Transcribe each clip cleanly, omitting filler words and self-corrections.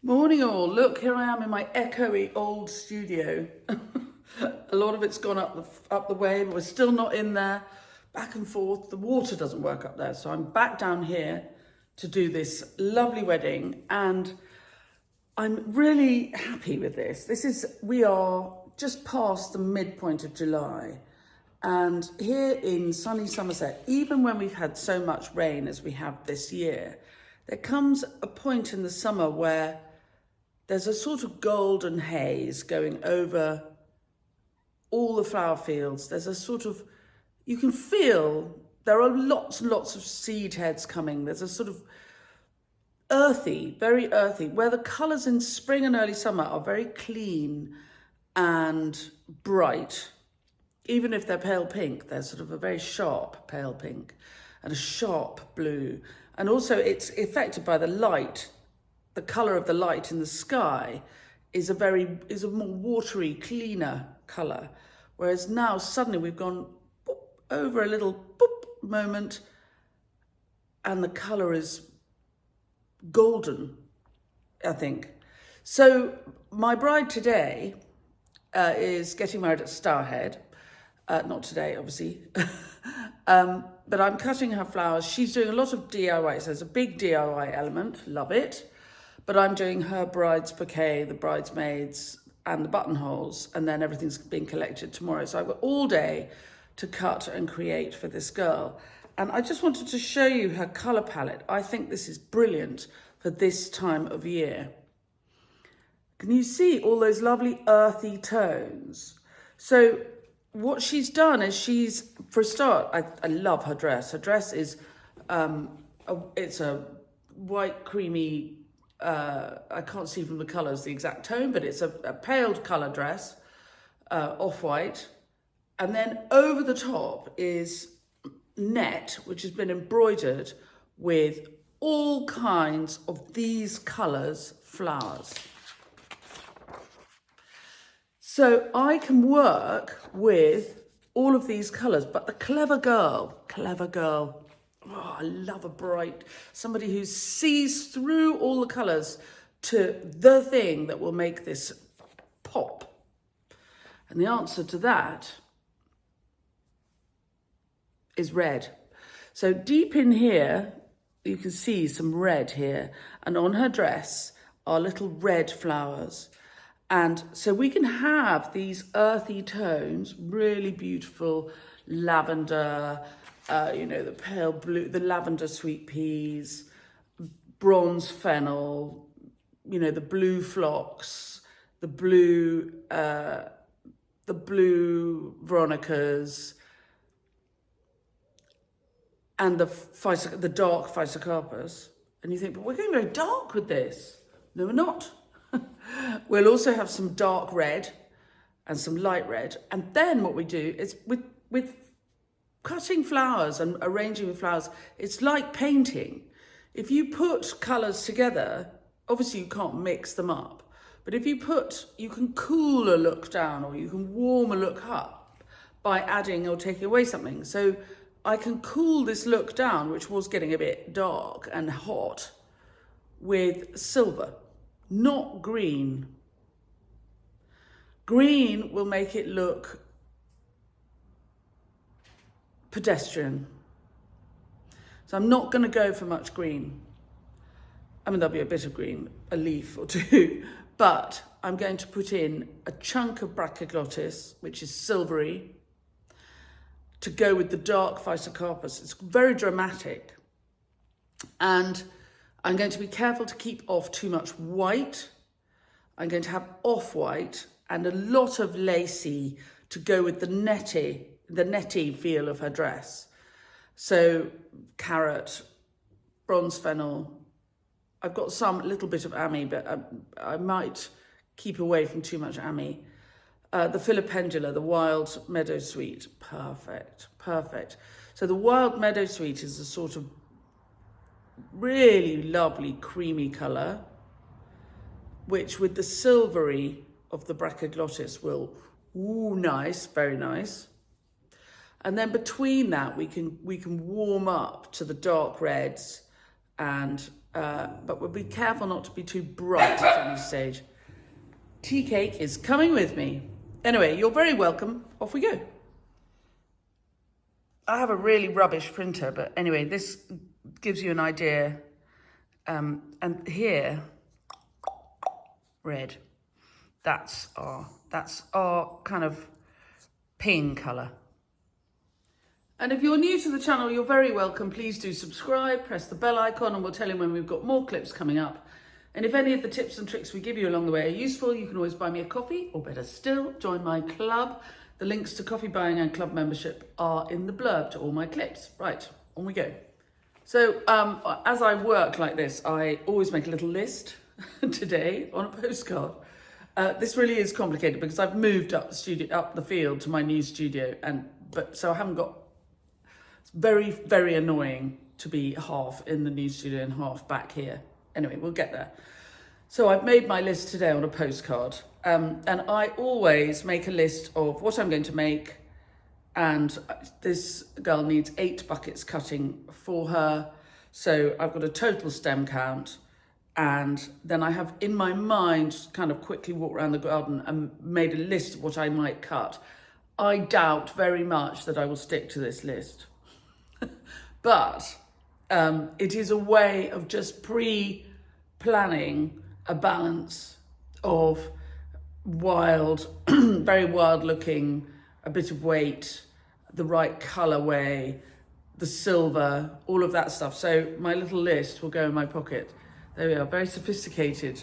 Morning all, look, here I am in my echoey old studio. A lot of it's gone up the way, but we're still not in there. Back and forth, the water doesn't work up there. So I'm back down here to do this lovely wedding, and I'm really happy with this. We are just past the midpoint of July. And here in sunny Somerset, even when we've had so much rain as we have this year, there comes a point in the summer where there's a sort of golden haze going over all the flower fields. There's a sort of, you can feel there are lots and lots of seed heads coming. There's a sort of earthy, very earthy, where the colours in spring and early summer are very clean and bright. Even if they're pale pink, they're sort of a very sharp pale pink and a sharp blue. And also it's affected by the light. The colour of the light in the sky is a more watery, cleaner colour. Whereas now suddenly we've gone boop, over a little boop moment and the colour is golden, I think. So my bride today is getting married at Stourhead. Not today, obviously. But I'm cutting her flowers. She's doing a lot of DIY. So there's a big DIY element, love it. But I'm doing her bride's bouquet, the bridesmaids, and the buttonholes, and then everything's being collected tomorrow. So I've got all day to cut and create for this girl. And I just wanted to show you her colour palette. I think this is brilliant for this time of year. Can you see all those lovely earthy tones? So what she's done is for a start, I love her dress. Her dress is, it's a white, creamy, I can't see from the colours the exact tone, but it's a pale colour dress, off-white. And then over the top is net, which has been embroidered with all kinds of these colours flowers. So I can work with all of these colours, but the clever girl, oh, I love a bright, somebody who sees through all the colours to the thing that will make this pop. And the answer to that is red. So deep in here, you can see some red here. And on her dress are little red flowers. And so we can have these earthy tones, really beautiful lavender, the pale blue, the lavender sweet peas, bronze fennel, the blue phlox, the blue veronicas, and the dark physocarpus. And you think, but we're going very dark with this. No, we're not. We'll also have some dark red and some light red. And then what we do is with cutting flowers and arranging with flowers, it's like painting. If you put colours together, obviously you can't mix them up. But if you can cool a look down or you can warm a look up by adding or taking away something. So I can cool this look down, which was getting a bit dark and hot, with silver, not green. Green will make it look pedestrian. So I'm not going to go for much green. I mean, there'll be a bit of green, a leaf or two, but I'm going to put in a chunk of brachioglottis, which is silvery, to go with the dark physocarpus. It's very dramatic. And I'm going to be careful to keep off too much white. I'm going to have off-white and a lot of lacy to go with the netty feel of her dress. So carrot, bronze fennel. I've got some little bit of ammi, but I might keep away from too much ammi. The filipendula, the wild meadow sweet, perfect. So the wild meadow sweet is a sort of really lovely creamy colour, which with the silvery of the brachioglottis will, nice, very nice. And then between that, we can warm up to the dark reds and but we'll be careful not to be too bright at any stage. Tea cake is coming with me. Anyway, you're very welcome. Off we go. I have a really rubbish printer, but anyway, this gives you an idea. And here, red. That's our kind of pink colour. And if you're new to the channel, you're very welcome. Please do subscribe, press the bell icon, and we'll tell you when we've got more clips coming up. And if any of the tips and tricks we give you along the way are useful, you can always buy me a coffee, or better still, join my club. The links to coffee buying and club membership are in the blurb to all my clips. Right, on we go. So as I work like this, I always make a little list today on a postcard. This really is complicated because I've moved up the field to my new studio, so I haven't got. It's very, very annoying to be half in the new studio and half back here. Anyway, we'll get there. So I've made my list today on a postcard, and I always make a list of what I'm going to make. And this girl needs 8 buckets cutting for her. So I've got a total stem count. And then I have in my mind kind of quickly walked around the garden and made a list of what I might cut. I doubt very much that I will stick to this list. But it is a way of just pre-planning a balance of wild, very wild looking, a bit of weight, the right colorway, the silver, all of that stuff. So my little list will go in my pocket. There we are, very sophisticated.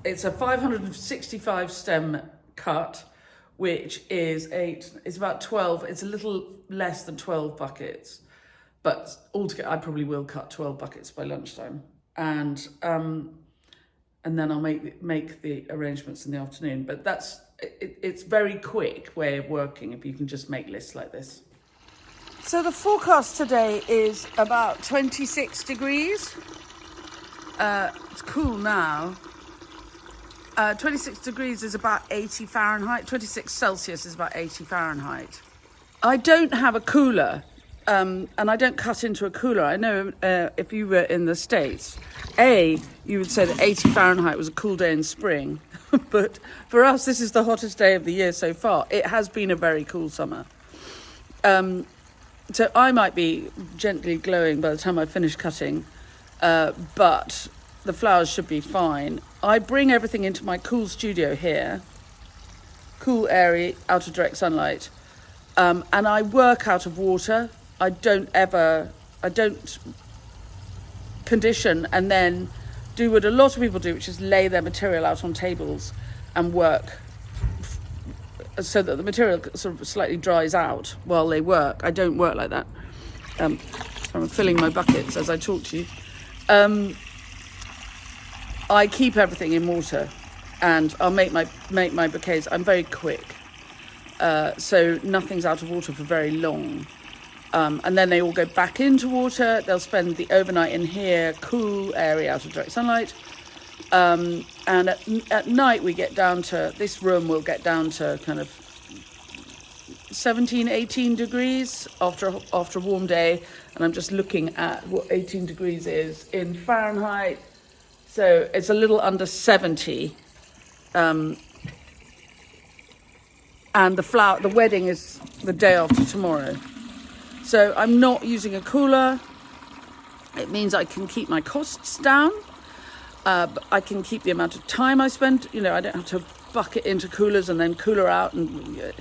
It's a 565 stem cut, which is about 12, it's a little less than 12 buckets. But altogether, I probably will cut 12 buckets by lunchtime. And then I'll make the arrangements in the afternoon. But it's very quick way of working if you can just make lists like this. So the forecast today is about 26 degrees. It's cool now. 26 degrees is about 80 Fahrenheit. 26 Celsius is about 80 Fahrenheit. I don't have a cooler, and I don't cut into a cooler. I know if you were in the States, you would say that 80 Fahrenheit was a cool day in spring. But for us, this is the hottest day of the year so far. It has been a very cool summer. So I might be gently glowing by the time I finish cutting, but the flowers should be fine. I bring everything into my cool studio here, cool, airy, out of direct sunlight, and I work out of water. I don't condition and then do what a lot of people do, which is lay their material out on tables and work so that the material sort of slightly dries out while they work. I don't work like that. I'm filling my buckets as I talk to you. I keep everything in water, and I'll make my bouquets. I'm very quick, so nothing's out of water for very long. And then they all go back into water. They'll spend the overnight in here, cool, airy, out of direct sunlight. And at night we get down to, this room will get down to kind of 17, 18 degrees after a warm day. And I'm just looking at what 18 degrees is in Fahrenheit. So it's a little under 70. And the wedding is the day after tomorrow. So I'm not using a cooler. It means I can keep my costs down. But I can keep the amount of time I spend. I don't have to bucket into coolers and then cooler out. And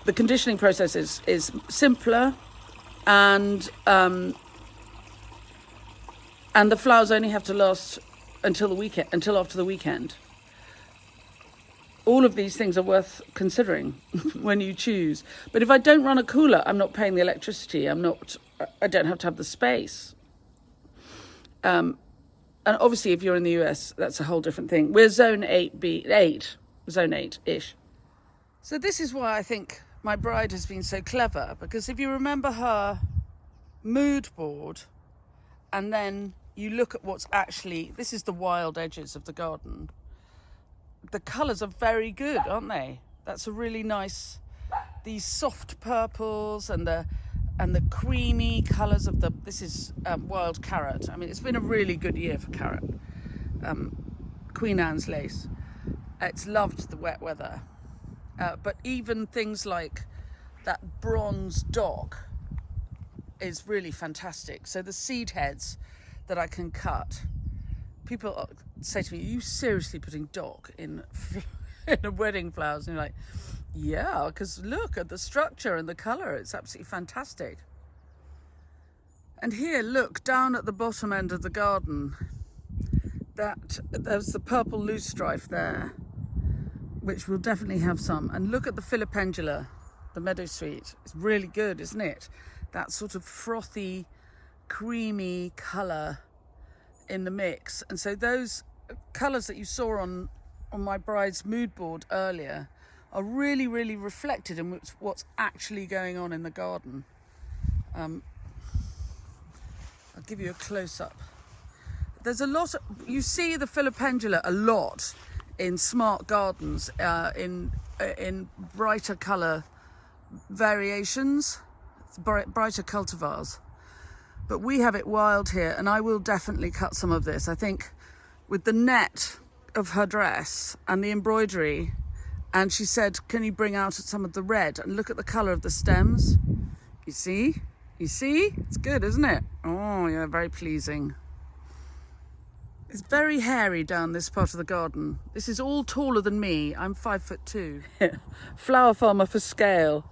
the conditioning process is simpler. And the flowers only have to last until after the weekend. All of these things are worth considering when you choose. But if I don't run a cooler, I'm not paying the electricity. I don't have to have the space. And obviously, if you're in the US, that's a whole different thing. We're zone 8ish. So this is why I think my bride has been so clever, because if you remember her mood board, and then you look at this is the wild edges of the garden. The colours are very good, aren't they? That's a really nice, these soft purples and the and the creamy colours of this is wild carrot. I mean, it's been a really good year for carrot. Queen Anne's lace. It's loved the wet weather. But even things like that bronze dock is really fantastic. So the seed heads that I can cut, people say to me, are you seriously putting dock in a wedding flowers? And you're like, yeah, because look at the structure and the colour. It's absolutely fantastic. And here, look, down at the bottom end of the garden, there's the purple loosestrife there, which will definitely have some. And look at the philopendula, the meadowsweet. It's really good, isn't it? That sort of frothy, creamy colour in the mix. And so those colours that you saw on my bride's mood board earlier are really, really reflected in what's actually going on in the garden. I'll give you a close-up. There's a lot you see the philopendula a lot in smart gardens, in brighter colour variations, brighter cultivars. But we have it wild here, and I will definitely cut some of this. I think with the net of her dress and the embroidery, and she said, can you bring out some of the red and look at the colour of the stems? You see? It's good, isn't it? Oh yeah, very pleasing. It's very hairy down this part of the garden. This is all taller than me. I'm 5'2". Flower farmer for scale.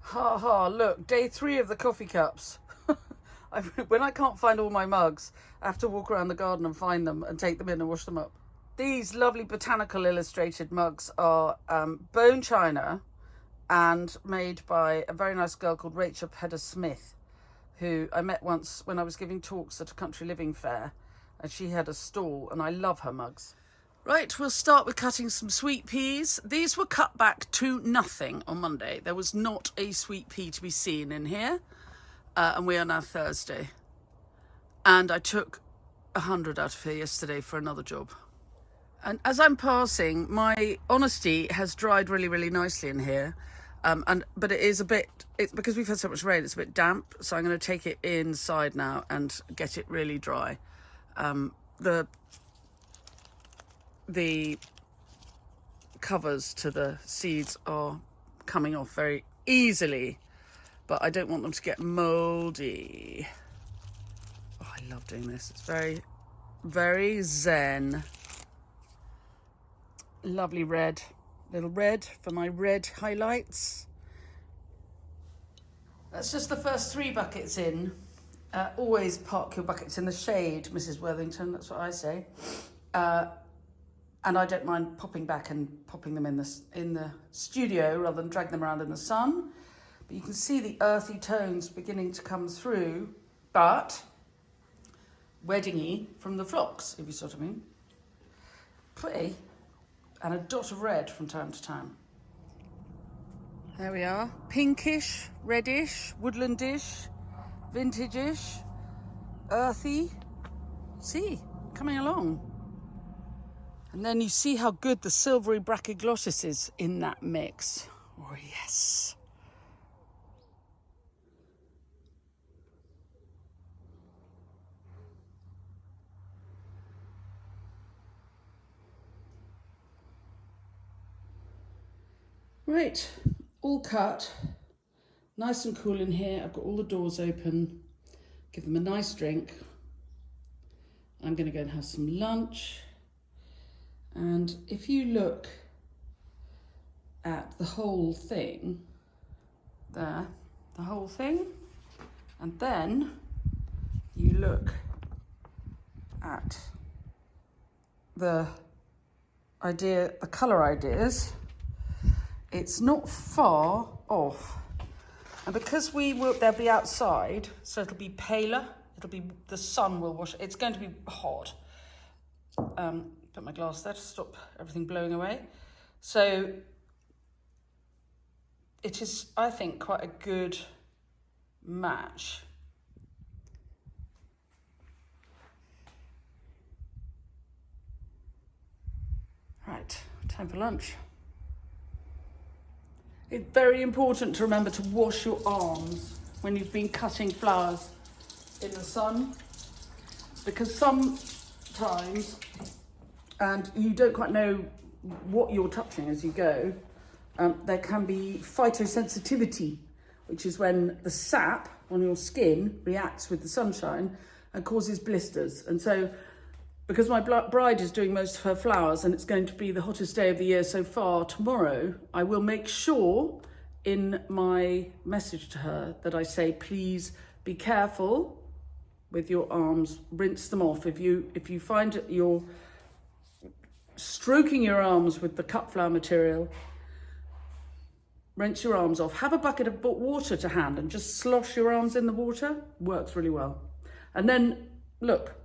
Ha ha, look, day 3 of the coffee cups. When I can't find all my mugs, I have to walk around the garden and find them and take them in and wash them up. These lovely botanical illustrated mugs are bone china and made by a very nice girl called Rachel Pedder Smith, who I met once when I was giving talks at a country living fair, and she had a stall, and I love her mugs. Right, we'll start with cutting some sweet peas. These were cut back to nothing on Monday. There was not a sweet pea to be seen in here, and we are now Thursday. And I took 100 out of here yesterday for another job. And as I'm passing, my honesty has dried really, really nicely in here. But it's because we've had so much rain, it's a bit damp. So I'm going to take it inside now and get it really dry. The covers to the seeds are coming off very easily, but I don't want them to get moldy. Oh, I love doing this. It's very, very zen. Lovely red. Little red for my red highlights. That's just the first 3 buckets in. Always park your buckets in the shade, Mrs. Worthington, that's what I say. And I don't mind popping back and popping them in the studio rather than drag them around in the sun. But you can see the earthy tones beginning to come through, but weddingy from the phlox, if you sort of mean. Pretty. And a dot of red from time to time. There we are. Pinkish, reddish, woodlandish, vintage-ish, earthy. See, coming along. And then you see how good the silvery brachydglottis is in that mix. Oh, yes. Right, all cut, nice and cool in here. I've got all the doors open, give them a nice drink. I'm going to go and have some lunch. And if you look at the whole thing, there, the whole thing, and then you look at the colour ideas, it's not far off. And because they'll be outside, so it'll be paler, the sun will wash, it's going to be hot. Put my glass there to stop everything blowing away. So it is, I think, quite a good match. Right, time for lunch. It's very important to remember to wash your arms when you've been cutting flowers in the sun, because sometimes, and you don't quite know what you're touching as you go, there can be phytosensitivity, which is when the sap on your skin reacts with the sunshine and causes blisters. And so, because my bride is doing most of her flowers and it's going to be the hottest day of the year so far tomorrow, I will make sure in my message to her that I say, please be careful with your arms, rinse them off. If you find you're stroking your arms with the cut flower material, rinse your arms off. Have a bucket of water to hand and just slosh your arms in the water. Works really well. And then, look,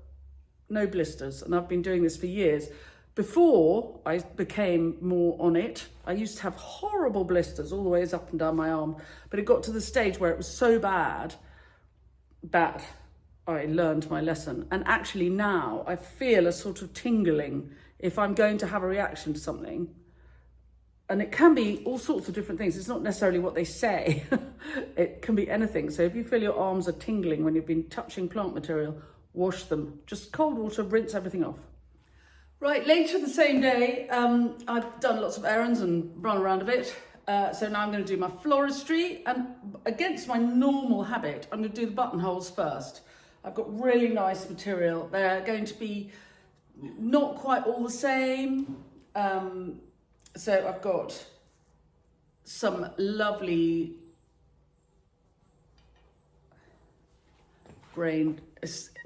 no blisters. And I've been doing this for years. Before I became more on it, I used to have horrible blisters all the ways up and down my arm. But it got to the stage where it was so bad that I learned my lesson. And actually now I feel a sort of tingling if I'm going to have a reaction to something. And it can be all sorts of different things. It's not necessarily what they say. It can be anything. So if you feel your arms are tingling when you've been touching plant material, wash them. Just cold water, rinse everything off. Right, later the same day, I've done lots of errands and run around a bit. So now I'm going to do my floristry. And against my normal habit, I'm going to do the buttonholes first. I've got really nice material. They're going to be not quite all the same. So I've got some lovely brain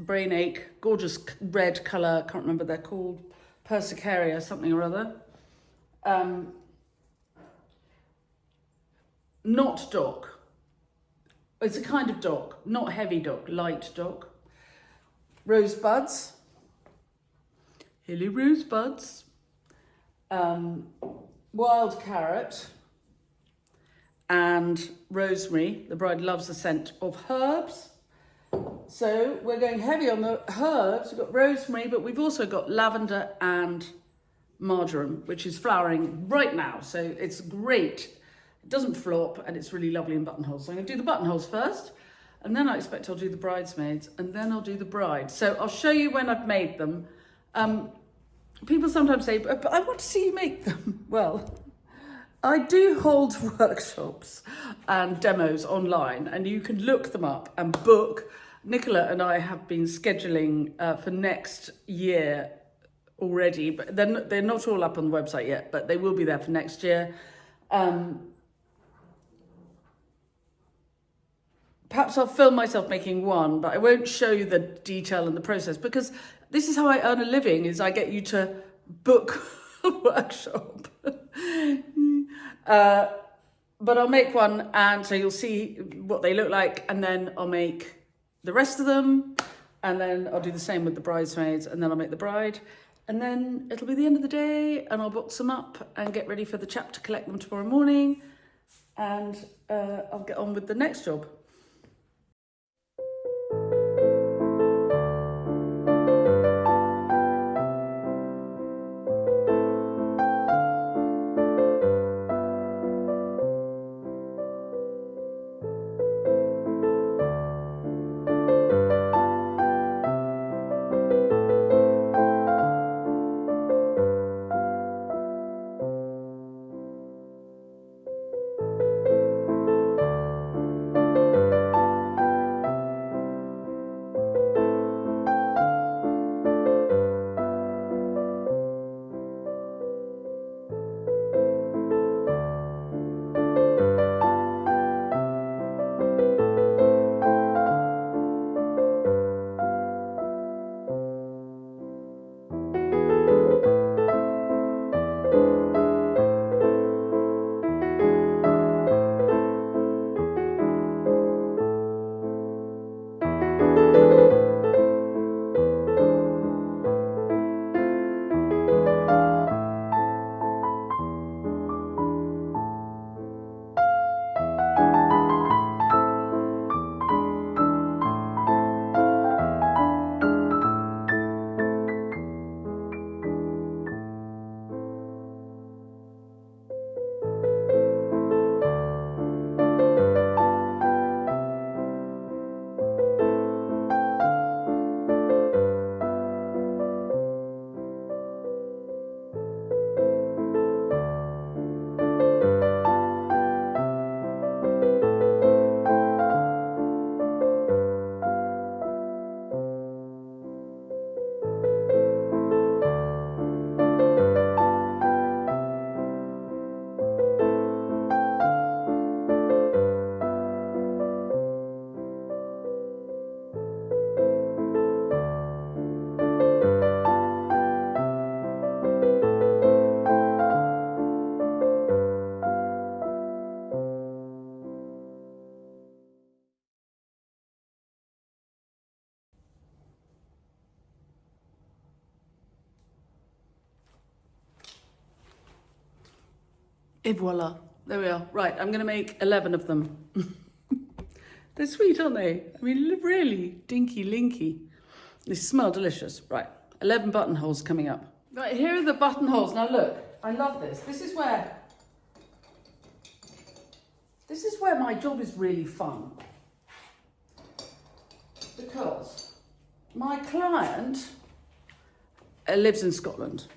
ache, gorgeous red colour, can't remember what they're called, persicaria, something or other. Not dock. It's a kind of dock, not heavy dock, light dock. Rosebuds, hilly rosebuds. Wild carrot and rosemary. The bride loves the scent of herbs. So we're going heavy on the herbs. We've got rosemary, but we've also got lavender and marjoram, which is flowering right now. So it's great. It doesn't flop and it's really lovely in buttonholes. So I'm going to do the buttonholes first, and then I expect I'll do the bridesmaids, and then I'll do the bride. So I'll show you when I've made them. People sometimes say, but I want to see you make them. Well, I do hold workshops and demos online, and you can look them up and book. Nicola and I have been scheduling for next year already, but they're not all up on the website yet, but they will be there for next year. Perhaps I'll film myself making one, but I won't show you the detail and the process, because this is how I earn a living, is I get you to book a workshop. But I'll make one, and so you'll see what they look like, and then I'll make the rest of them, and then I'll do the same with the bridesmaids, and then I'll make the bride, and then it'll be the end of the day, and I'll box them up and get ready for the chap to collect them tomorrow morning, and I'll get on with the next job. Et voila. There we are. Right, I'm going to make 11 of them. They're sweet, aren't they? I mean, really dinky linky. They smell delicious. Right, 11 buttonholes coming up. Right, here are the buttonholes. Now look, I love this. This is where my job is really fun. Because my client lives in Scotland.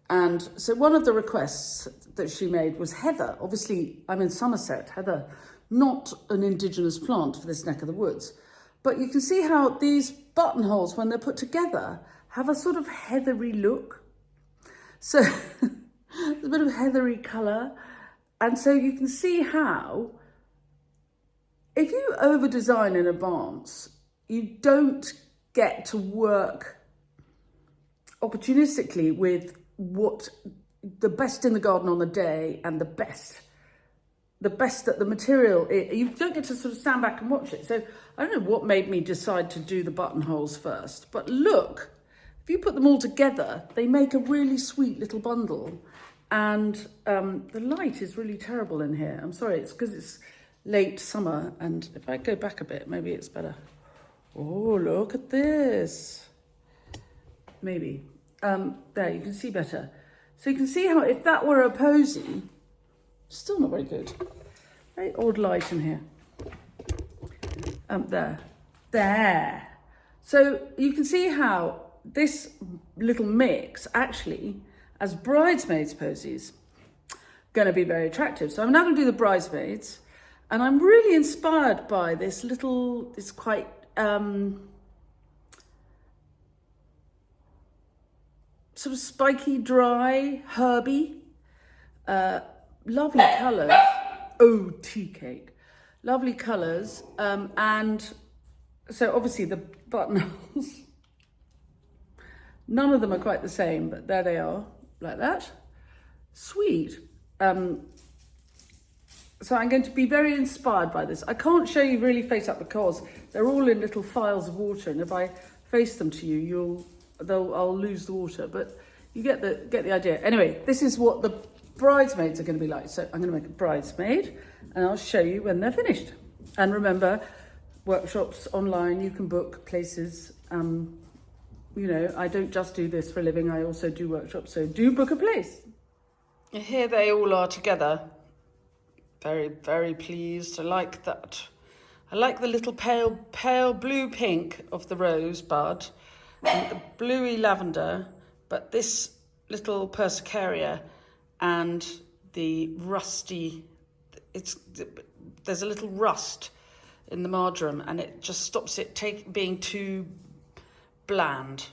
And so one of the requests that she made was heather. Obviously, I'm in Somerset, heather, not an indigenous plant for this neck of the woods. But you can see how these buttonholes, when they're put together, have a sort of heathery look. So there's a bit of heathery colour. And so you can see how, if you over-design in advance, you don't get to work opportunistically with what the best in the garden on the day and the best that the material, you don't get to sort of stand back and watch it. So I don't know what made me decide to do the buttonholes first, but look, if you put them all together, they make a really sweet little bundle. And the light is really terrible in here. I'm sorry, it's because it's late summer, and if I go back a bit, maybe it's better. Oh, look at this. Maybe. There, you can see better. So you can see how if that were a posy, still not very good. Very odd light in here. There. So you can see how this little mix actually, as bridesmaids posies, going to be very attractive. So I'm now going to do the bridesmaids, and I'm really inspired by this little, it's quite sort of spiky, dry, herby, lovely colours. Oh, tea cake. Lovely colours. And so obviously the buttonholes, none of them are quite the same, but there they are, like that. Sweet. So I'm going to be very inspired by this. I can't show you really face up because they're all in little phials of water, and if I face them to you, I'll lose the water, but you get the idea. Anyway, this is what the bridesmaids are going to be like. So I'm going to make a bridesmaid, and I'll show you when they're finished. And remember, workshops online, you can book places. You know, I don't just do this for a living, I also do workshops, so do book a place. Here they all are together. Very, very pleased. I like that. I like the little pale blue pink of the rose bud and the bluey lavender, but this little persicaria and the rusty, there's a little rust in the marjoram, and it just stops it being too bland.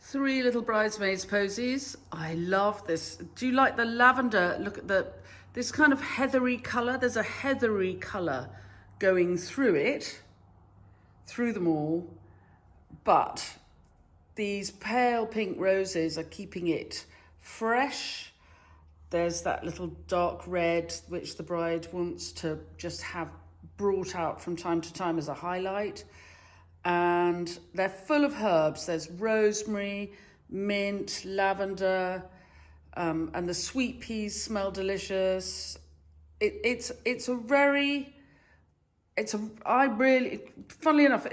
Three little bridesmaids posies. I love this. Do you like the lavender? Look at this kind of heathery color. There's a heathery color going through it, through them all. But these pale pink roses are keeping it fresh. There's that little dark red, which the bride wants to just have brought out from time to time as a highlight. And they're full of herbs. There's rosemary, mint, lavender, and the sweet peas smell delicious. Funnily enough,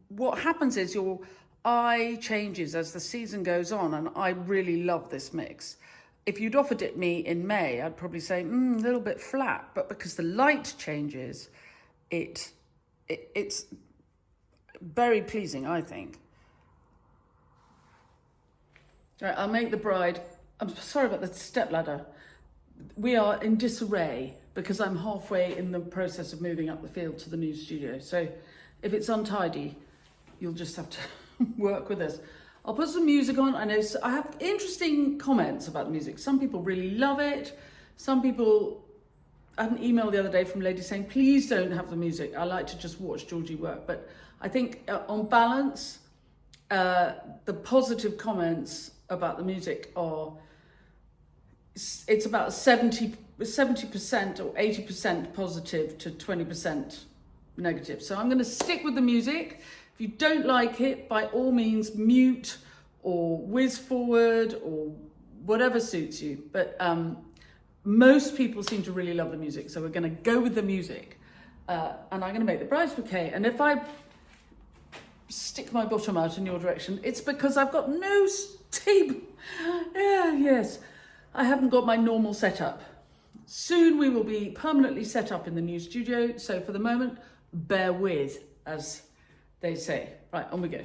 what happens is your eye changes as the season goes on, and I really love this mix. If you'd offered it me in May, I'd probably say, a little bit flat, but because the light changes, it's very pleasing, I think. Right, I'll make the bride. I'm sorry about the stepladder. We are in disarray because I'm halfway in the process of moving up the field to the new studio. So if it's untidy, you'll just have to work with us. I'll put some music on. I know I have interesting comments about the music. Some people really love it. Some people, I had an email the other day from a lady saying, please don't have the music. I like to just watch Georgie work. But I think on balance, the positive comments about the music are, it's about 70% or 80% positive to 20% negative. So I'm going to stick with the music. If you don't like it, by all means, mute or whiz forward or whatever suits you. But most people seem to really love the music. So we're going to go with the music. And I'm going to make the bride's bouquet. And if I stick my bottom out in your direction, it's because I've got no table. Yes, I haven't got my normal setup. Soon we will be permanently set up in the new studio. So for the moment, bear with, as they say. Right, on we go.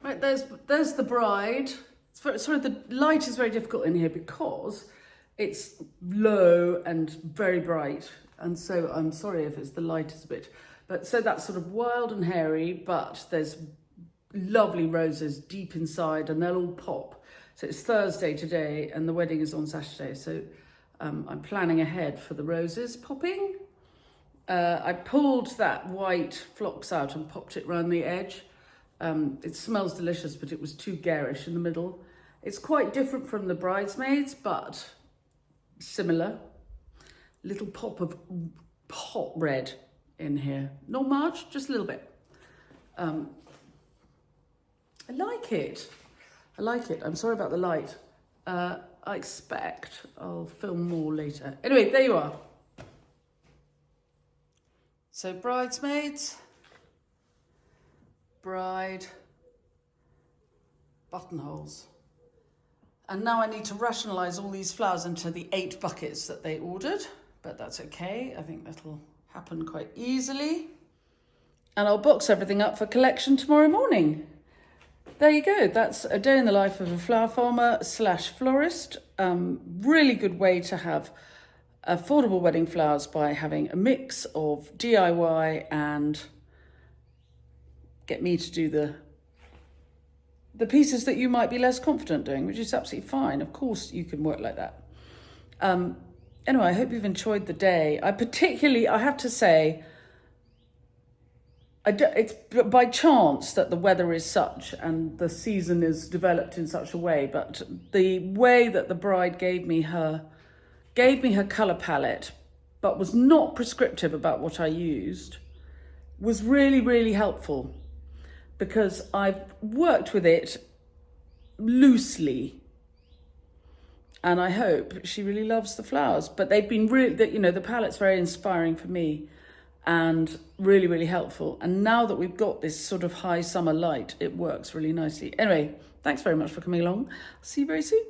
Right, there's the bride. Sorry, the light is very difficult in here because it's low and very bright. And so I'm sorry if the light is a bit, but so that's sort of wild and hairy, but there's lovely roses deep inside and they'll all pop. So it's Thursday today and the wedding is on Saturday. So I'm planning ahead for the roses popping. I pulled that white phlox out and popped it around the edge. It smells delicious, but it was too garish in the middle. It's quite different from the bridesmaids, but similar. Little pop of hot red in here. Not much, just a little bit. I like it. I like it. I'm sorry about the light. I expect I'll film more later. Anyway, there you are. So bridesmaids, bride, buttonholes. And now I need to rationalise all these flowers into the 8 buckets that they ordered, but that's okay. I think that'll happen quite easily. And I'll box everything up for collection tomorrow morning. There you go. That's a day in the life of a flower farmer / florist. Really good way to have affordable wedding flowers by having a mix of DIY and get me to do the pieces that you might be less confident doing, which is absolutely fine. Of course you can work like that. Anyway, I hope you've enjoyed the day. I have to say, it's by chance that the weather is such and the season is developed in such a way, but the way that the bride gave me her colour palette, but was not prescriptive about what I used, was really, really helpful, because I've worked with it loosely and I hope she really loves the flowers. But they've been really, the palette's very inspiring for me and really, really helpful. And now that we've got this sort of high summer light, it works really nicely. Anyway, thanks very much for coming along. See you very soon.